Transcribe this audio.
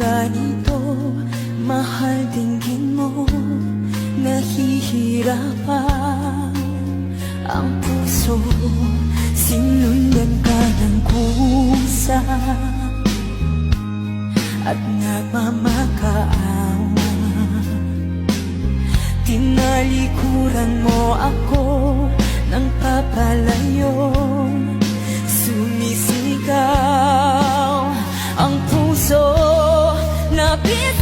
ganito, mahal dinggin mo, nahihirapan ang puso. Sinundan ka ng kusa at nagmamakaawa. Tinalikuran mo ako ng papalayo, sumisigaw ang puso, lapit